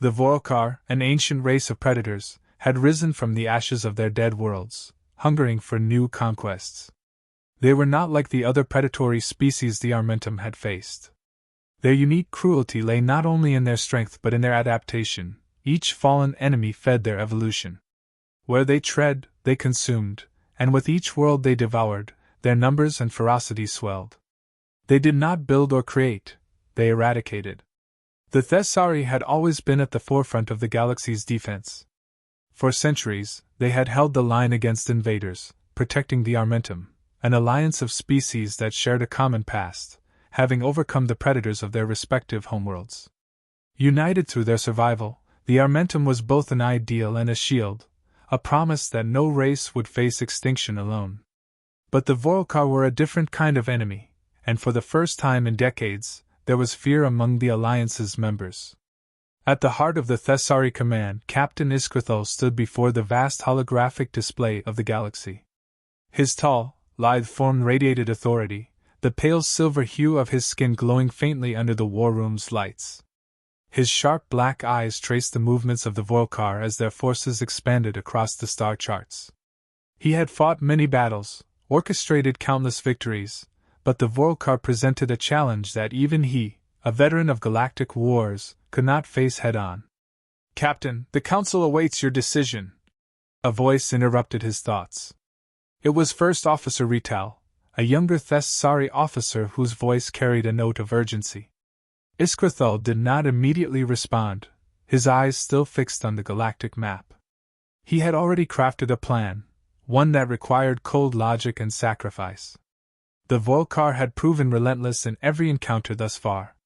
The Vorkar, an ancient race of predators, had risen from the ashes of their dead worlds, hungering for new conquests. They were not like the other predatory species the Armentum had faced. Their unique cruelty lay not only in their strength but in their adaptation. Each fallen enemy fed their evolution. Where they tread, they consumed, and with each world they devoured, their numbers and ferocity swelled. They did not build or create, they eradicated. The Thessari had always been at the forefront of the galaxy's defense. For centuries, they had held the line against invaders, protecting the Armentum, an alliance of species that shared a common past, having overcome the predators of their respective homeworlds. United through their survival, the Armentum was both an ideal and a shield, a promise that no race would face extinction alone. But the Vorkar were a different kind of enemy, and for the first time in decades, there was fear among the Alliance's members. At the heart of the Thessari command, Captain Iskrithal stood before the vast holographic display of the galaxy. His tall, lithe form radiated authority, the pale silver hue of his skin glowing faintly under the war room's lights. His sharp black eyes traced the movements of the Vorkar as their forces expanded across the star charts. He had fought many battles, orchestrated countless victories, but the Vorkar presented a challenge that even he, a veteran of galactic wars, could not face head-on. "Captain, the Council awaits your decision." A voice interrupted his thoughts. It was First Officer Rital, a younger Thessari officer whose voice carried a note of urgency. Iskrithal did not immediately respond, his eyes still fixed on the galactic map. He had already crafted a plan, one that required cold logic and sacrifice. The Vorkar had proven relentless in every encounter thus far.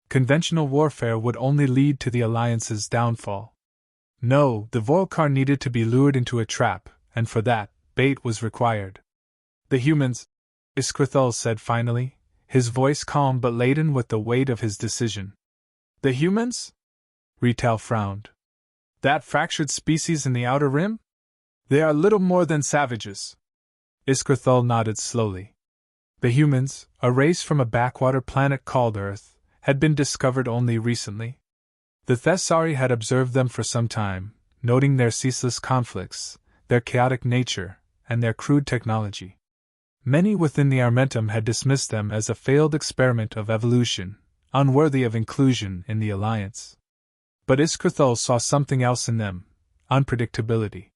Conventional warfare would only lead to the Alliance's downfall. No, the Vorkar needed to be lured into a trap, and for that, bait was required. "The humans," Iskrithal said finally, his voice calm but laden with the weight of his decision. "The humans?" Rital frowned. "That fractured species in the Outer Rim? They are little more than savages." Iskrithal nodded slowly. The humans, a race from a backwater planet called Earth, had been discovered only recently. The Thessari had observed them for some time, noting their ceaseless conflicts, their chaotic nature, and their crude technology. Many within the Armentum had dismissed them as a failed experiment of evolution, unworthy of inclusion in the Alliance. But Iskrithal saw something else in them: unpredictability.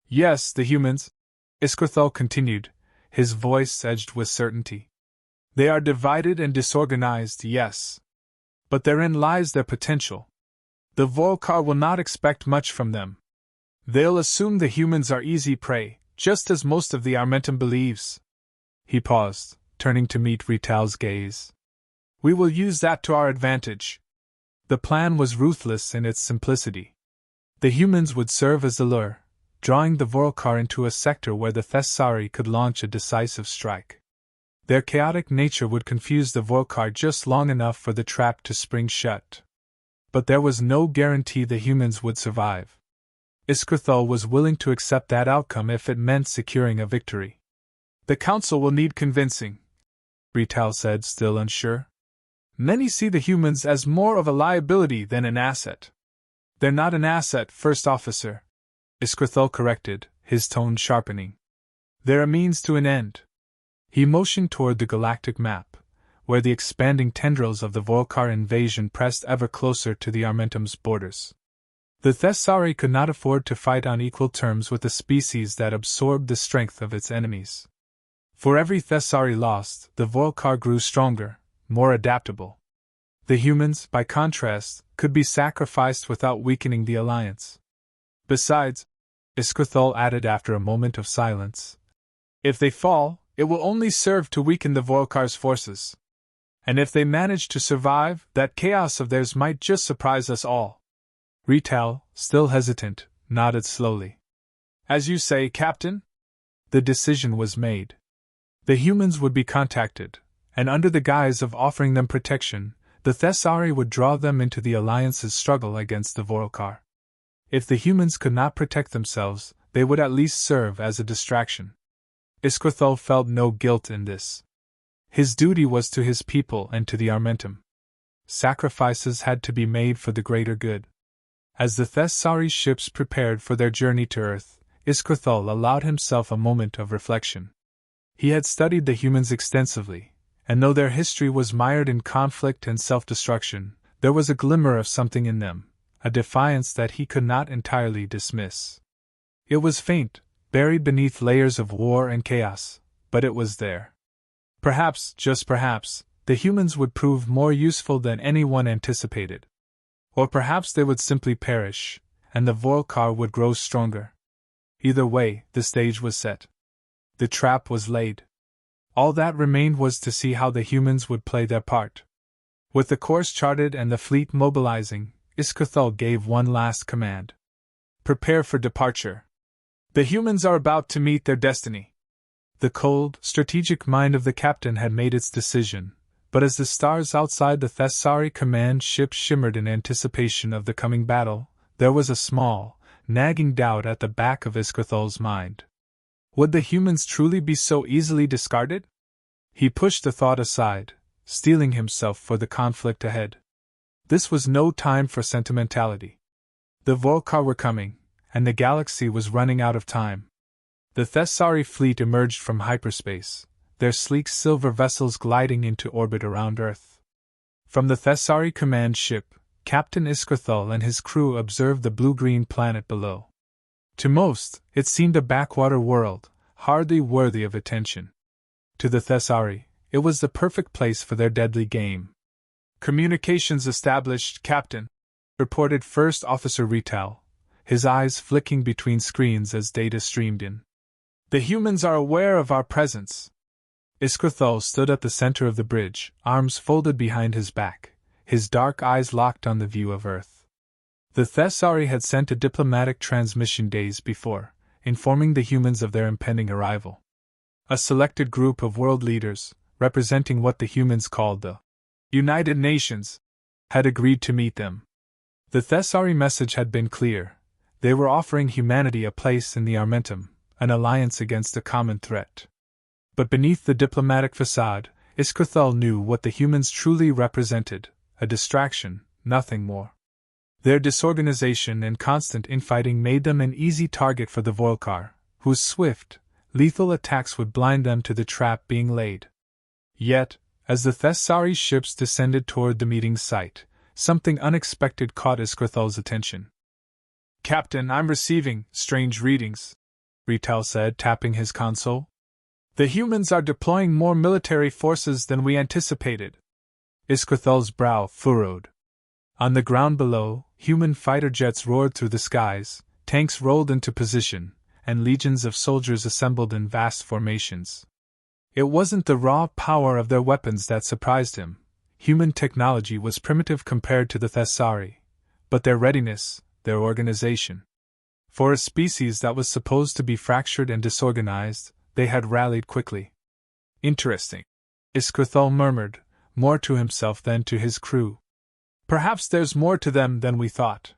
"Yes, the humans," Iskrithal continued, his voice edged with certainty. "They are divided and disorganized, yes. But therein lies their potential. The Vorkar will not expect much from them. They'll assume the humans are easy prey, just as most of the Armentum believes." He paused, turning to meet Rital's gaze. "We will use that to our advantage." The plan was ruthless in its simplicity. The humans would serve as the lure, drawing the Vorkar into a sector where the Thessari could launch a decisive strike. Their chaotic nature would confuse the Vorkar just long enough for the trap to spring shut. But there was no guarantee the humans would survive. Iskrithal was willing to accept that outcome if it meant securing a victory. "The Council will need convincing," Rital said, still unsure. "Many see the humans as more of a liability than an asset." "They're not an asset, First Officer," Iskrithal corrected, his tone sharpening. "They're a means to an end." He motioned toward the galactic map, where the expanding tendrils of the Vorkar invasion pressed ever closer to the Armentum's borders. The Thessari could not afford to fight on equal terms with a species that absorbed the strength of its enemies. For every Thessari lost, the Vorkar grew stronger, more adaptable. The humans, by contrast, could be sacrificed without weakening the Alliance. "Besides," Iskrithal added after a moment of silence, "if they fall, it will only serve to weaken the Vorkar's forces. And if they manage to survive, that chaos of theirs might just surprise us all." Rital, still hesitant, nodded slowly. "As you say, Captain?" The decision was made. The humans would be contacted, and under the guise of offering them protection, the Thessari would draw them into the Alliance's struggle against the Vorkar. If the humans could not protect themselves, they would at least serve as a distraction. Iskrithal felt no guilt in this. His duty was to his people and to the Armentum. Sacrifices had to be made for the greater good. As the Thessari ships prepared for their journey to Earth, Iskrathul allowed himself a moment of reflection. He had studied the humans extensively, and though their history was mired in conflict and self-destruction, there was a glimmer of something in them, a defiance that he could not entirely dismiss. It was faint, buried beneath layers of war and chaos, but it was there. Perhaps, just perhaps, the humans would prove more useful than anyone anticipated. Or perhaps they would simply perish, and the Volcar would grow stronger. Either way, the stage was set. The trap was laid. All that remained was to see how the humans would play their part. With the course charted and the fleet mobilizing, Iskrathul gave one last command. Prepare for departure. The humans are about to meet their destiny. The cold, strategic mind of the captain had made its decision, but as the stars outside the Thessari command ship shimmered in anticipation of the coming battle, there was a small, nagging doubt at the back of Iskrathul's mind. Would the humans truly be so easily discarded? He pushed the thought aside, steeling himself for the conflict ahead. This was no time for sentimentality. The Volcar were coming, and the galaxy was running out of time. The Thessari fleet emerged from hyperspace, their sleek silver vessels gliding into orbit around Earth. From the Thessari command ship, Captain Iskrathul and his crew observed the blue-green planet below. To most, it seemed a backwater world, hardly worthy of attention. To the Thessari, it was the perfect place for their deadly game. Communications established, Captain, reported First Officer Rital, his eyes flicking between screens as data streamed in. The humans are aware of our presence. Iskrathul stood at the center of the bridge, arms folded behind his back, his dark eyes locked on the view of Earth. The Thessari had sent a diplomatic transmission days before, informing the humans of their impending arrival. A selected group of world leaders, representing what the humans called the United Nations, had agreed to meet them. The Thessari message had been clear. They were offering humanity a place in the Armentum, an alliance against a common threat. But beneath the diplomatic facade, Iskrathul knew what the humans truly represented, a distraction, nothing more. Their disorganization and constant infighting made them an easy target for the Volcar, whose swift, lethal attacks would blind them to the trap being laid. Yet, as the Thessari ships descended toward the meeting site, something unexpected caught Iskrathul's attention. Captain, I'm receiving strange readings, Rital said, tapping his console. The humans are deploying more military forces than we anticipated. Iskrathul's brow furrowed. On the ground below, human fighter jets roared through the skies, tanks rolled into position, and legions of soldiers assembled in vast formations. It wasn't the raw power of their weapons that surprised him. Human technology was primitive compared to the Thessari, but their readiness, their organization. For a species that was supposed to be fractured and disorganized, they had rallied quickly. Interesting, Iskrathul murmured, more to himself than to his crew. Perhaps there's more to them than we thought.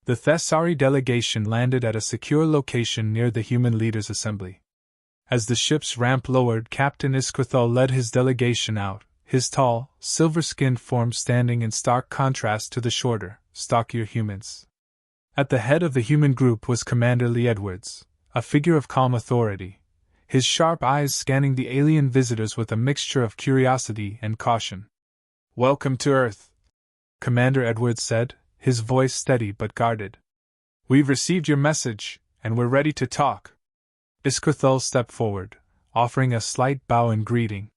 The Thessari delegation landed at a secure location near the human leaders' assembly. As the ship's ramp lowered, Captain Iskrathul led his delegation out, his tall, silver-skinned form standing in stark contrast to the shorter, stockier humans. At the head of the human group was Commander Lee Edwards, a figure of calm authority, his sharp eyes scanning the alien visitors with a mixture of curiosity and caution. Welcome to Earth, Commander Edwards said, his voice steady but guarded. We've received your message, and we're ready to talk. Iskrathul stepped forward, offering a slight bow in greeting.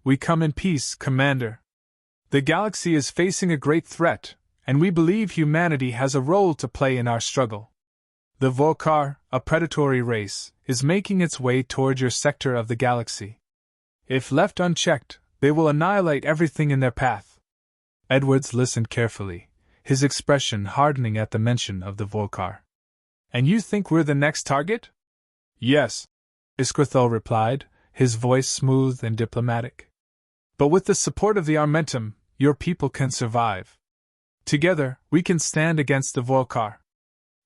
We come in peace, Commander. The galaxy is facing a great threat, and we believe humanity has a role to play in our struggle. The Volcar, a predatory race, is making its way toward your sector of the galaxy. If left unchecked, they will annihilate everything in their path. Edwards listened carefully, his expression hardening at the mention of the Volcar. And you think we're the next target? Yes, Iskrathul replied, his voice smooth and diplomatic. But with the support of the Armentum, your people can survive. Together, we can stand against the Volcar.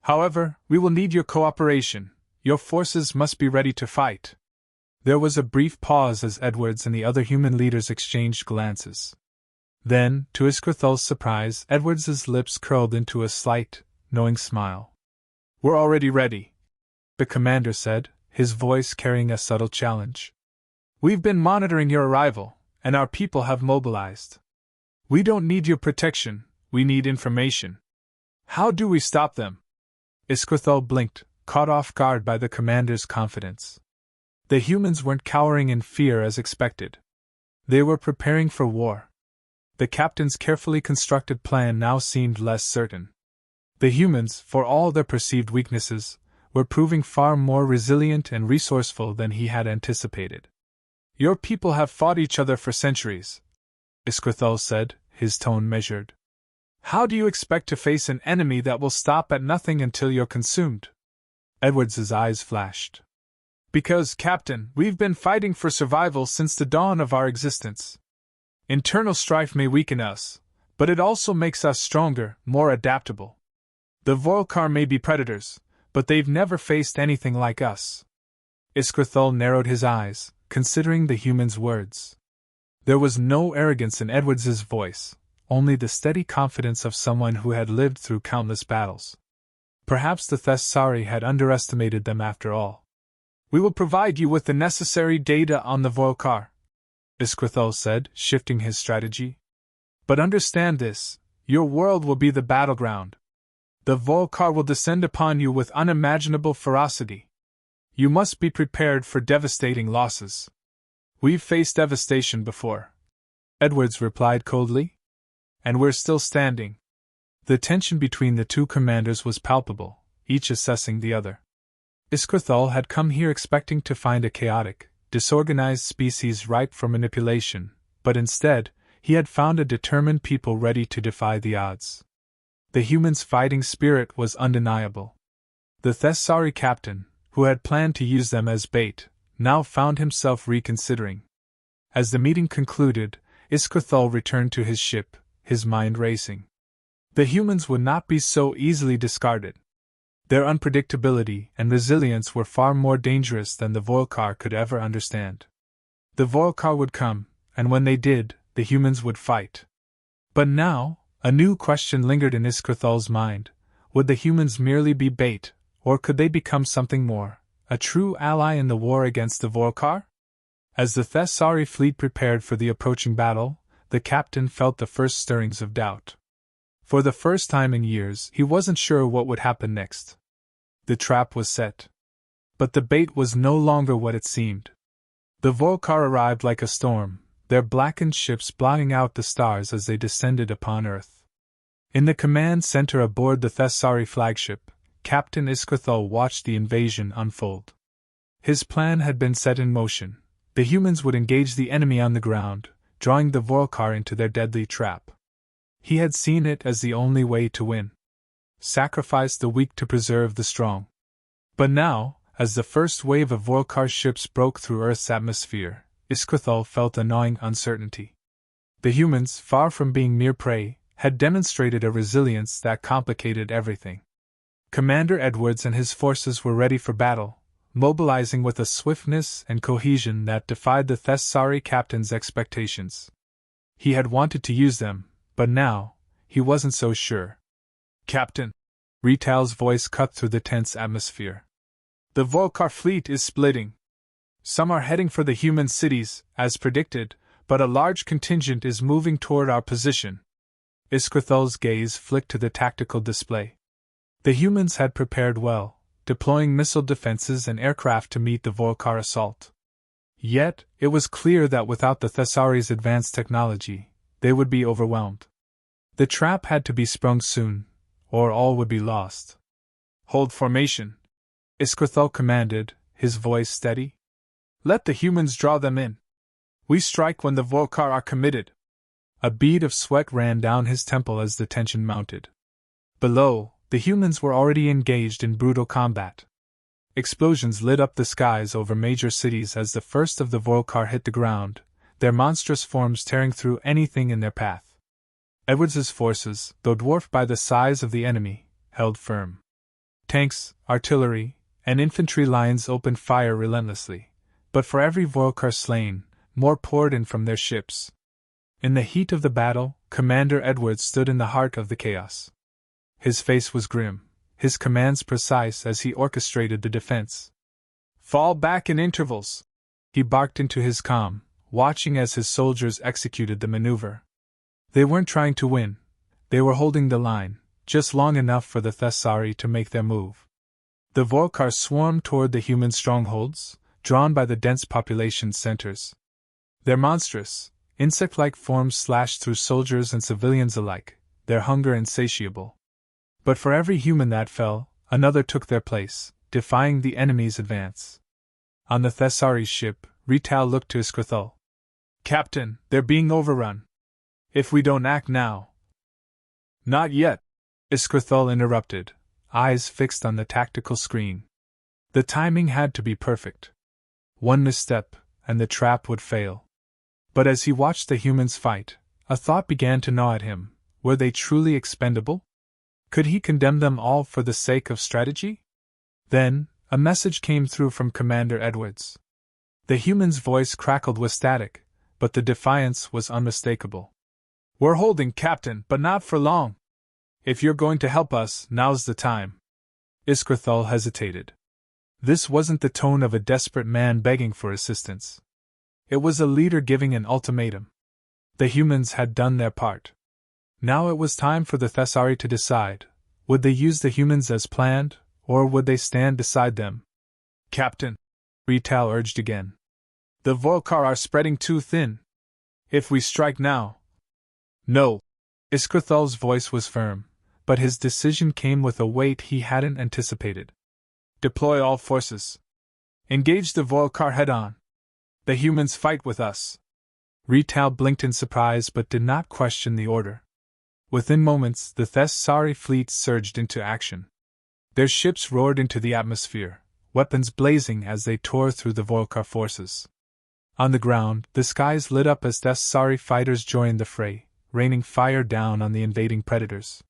However, we will need your cooperation. Your forces must be ready to fight. There was a brief pause as Edwards and the other human leaders exchanged glances. Then, to Iskrathul's surprise, Edwards's lips curled into a slight, knowing smile. "We're already ready," the commander said, his voice carrying a subtle challenge. "We've been monitoring your arrival, and our people have mobilized. We don't need your protection, we need information. How do we stop them?" Iskrathul blinked, caught off guard by the commander's confidence. The humans weren't cowering in fear as expected. They were preparing for war. The captain's carefully constructed plan now seemed less certain. The humans, for all their perceived weaknesses, were proving far more resilient and resourceful than he had anticipated. "Your people have fought each other for centuries," Iskrathul said, his tone measured. "How do you expect to face an enemy that will stop at nothing until you're consumed?" Edwards's eyes flashed. "Because, Captain, we've been fighting for survival since the dawn of our existence. Internal strife may weaken us, but it also makes us stronger, more adaptable. The Volkar may be predators, but they've never faced anything like us." Iskrathul narrowed his eyes, considering the human's words. There was no arrogance in Edwards's voice, only the steady confidence of someone who had lived through countless battles. Perhaps the Thessari had underestimated them after all. "We will provide you with the necessary data on the Volkar," Iskrathul said, shifting his strategy. "But understand this, your world will be the battleground. The Volkar will descend upon you with unimaginable ferocity. You must be prepared for devastating losses." "We've faced devastation before," Edwards replied coldly. "And we're still standing." The tension between the two commanders was palpable, each assessing the other. Iskrathul had come here expecting to find a chaotic, disorganized species ripe for manipulation, but instead, he had found a determined people ready to defy the odds. The humans' fighting spirit was undeniable. The Thessari captain, who had planned to use them as bait, now found himself reconsidering. As the meeting concluded, Iskrathul returned to his ship, his mind racing. The humans would not be so easily discarded. Their unpredictability and resilience were far more dangerous than the Volkar could ever understand. The Volkar would come, and when they did, the humans would fight. But now, a new question lingered in Iskrathul's mind. Would the humans merely be bait, or could they become something more, a true ally in the war against the Volkar? As the Thessari fleet prepared for the approaching battle, the captain felt the first stirrings of doubt. For the first time in years, he wasn't sure what would happen next. The trap was set. But the bait was no longer what it seemed. The Volkar arrived like a storm, their blackened ships blotting out the stars as they descended upon Earth. In the command center aboard the Thessari flagship, Captain Iskrathul watched the invasion unfold. His plan had been set in motion. The humans would engage the enemy on the ground, drawing the Volkar into their deadly trap. He had seen it as the only way to win. Sacrifice the weak to preserve the strong. But now, as the first wave of Volkar ships broke through Earth's atmosphere, Iskrathul felt a gnawing uncertainty. The humans, far from being mere prey, had demonstrated a resilience that complicated everything. Commander Edwards and his forces were ready for battle, mobilizing with a swiftness and cohesion that defied the Thessari captain's expectations. He had wanted to use them, but now, he wasn't so sure. "Captain," Rital's voice cut through the tense atmosphere. "The Volkar fleet is splitting. Some are heading for the human cities, as predicted, but a large contingent is moving toward our position." Iskrathul's gaze flicked to the tactical display. The humans had prepared well, deploying missile defenses and aircraft to meet the Volkar assault. Yet, it was clear that without the Thessari's advanced technology, they would be overwhelmed. The trap had to be sprung soon, or all would be lost. "Hold formation," Iskrathul commanded, his voice steady. "Let the humans draw them in. We strike when the Volkar are committed." A bead of sweat ran down his temple as the tension mounted. Below, the humans were already engaged in brutal combat. Explosions lit up the skies over major cities as the first of the Volkar hit the ground, their monstrous forms tearing through anything in their path. Edwards's forces, though dwarfed by the size of the enemy, held firm. Tanks, artillery, and infantry lines opened fire relentlessly, but for every Volkar slain, more poured in from their ships. In the heat of the battle, Commander Edwards stood in the heart of the chaos. His face was grim, his commands precise as he orchestrated the defense. "Fall back in intervals!" he barked into his comm, watching as his soldiers executed the maneuver. They weren't trying to win, they were holding the line, just long enough for the Thessari to make their move. The Vorkar swarmed toward the human strongholds, drawn by the dense population centers. Their monstrous, insect-like forms slashed through soldiers and civilians alike, their hunger insatiable. But for every human that fell, another took their place, defying the enemy's advance. On the Thessari's ship, Rital looked to Iskrithul. "Captain, they're being overrun. If we don't act now—" "Not yet," Iskrithul interrupted, eyes fixed on the tactical screen. The timing had to be perfect. One misstep, and the trap would fail. But as he watched the humans fight, a thought began to gnaw at him. Were they truly expendable? Could he condemn them all for the sake of strategy? Then, a message came through from Commander Edwards. The human's voice crackled with static, but the defiance was unmistakable. "We're holding, Captain, but not for long. If you're going to help us, now's the time." Iskrithul hesitated. This wasn't the tone of a desperate man begging for assistance. It was a leader giving an ultimatum. The humans had done their part. Now it was time for the Thessari to decide, would they use the humans as planned, or would they stand beside them? "Captain," Rital urged again, "the Vorkar are spreading too thin. If we strike now—" "No." Iskrithul's voice was firm, but his decision came with a weight he hadn't anticipated. "Deploy all forces. Engage the Vorkar head-on. The humans fight with us." Rital blinked in surprise but did not question the order. Within moments, the Thessari fleet surged into action. Their ships roared into the atmosphere, weapons blazing as they tore through the Vorkar forces. On the ground, the skies lit up as Thessari fighters joined the fray, raining fire down on the invading predators.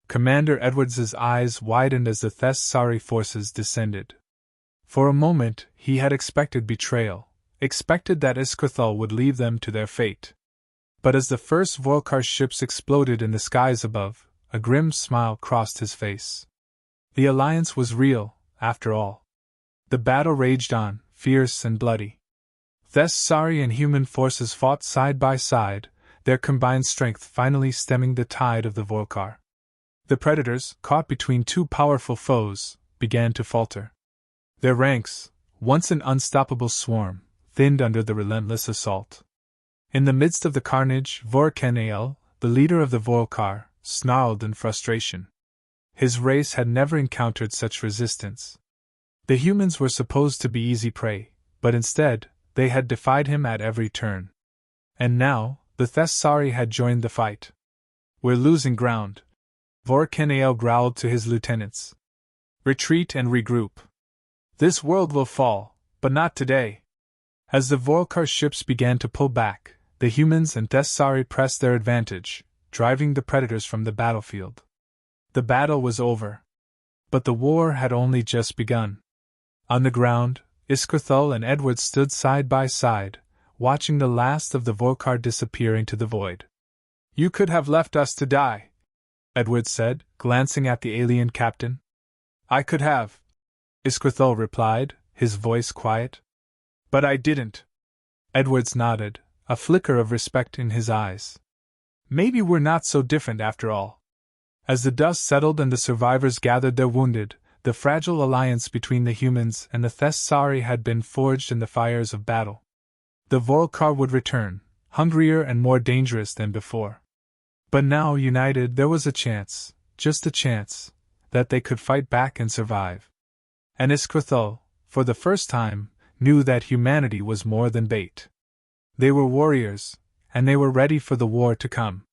Commander Edwards's eyes widened as the Thessari forces descended. For a moment, he had expected betrayal, expected that Iskrithul would leave them to their fate. But as the first Vorkar ships exploded in the skies above, a grim smile crossed his face. The alliance was real, after all. The battle raged on, fierce and bloody. Thessari and human forces fought side by side, their combined strength finally stemming the tide of the Vorkar. The predators, caught between two powerful foes, began to falter. Their ranks, once an unstoppable swarm, thinned under the relentless assault. In the midst of the carnage, Vorkanael, the leader of the Vorkar, snarled in frustration. His race had never encountered such resistance. The humans were supposed to be easy prey, but instead, they had defied him at every turn. And now, the Thessari had joined the fight. "We're losing ground," Vorkanael growled to his lieutenants. "Retreat and regroup. This world will fall, but not today." As the Vorkar ships began to pull back, the humans and Thessari pressed their advantage, driving the predators from the battlefield. The battle was over. But the war had only just begun. On the ground, Iskrithul and Edward stood side by side, watching the last of the Vorkar disappear into the void. "You could have left us to die," Edward said, glancing at the alien captain. "I could have," Iskrithul replied, his voice quiet. "But I didn't." Edwards nodded, a flicker of respect in his eyes. "Maybe we're not so different after all." As the dust settled and the survivors gathered their wounded, the fragile alliance between the humans and the Thessari had been forged in the fires of battle. The Vorkar would return, hungrier and more dangerous than before. But now, united, there was a chance, just a chance, that they could fight back and survive. And Iskrithul, for the first time, knew that humanity was more than bait. They were warriors, and they were ready for the war to come.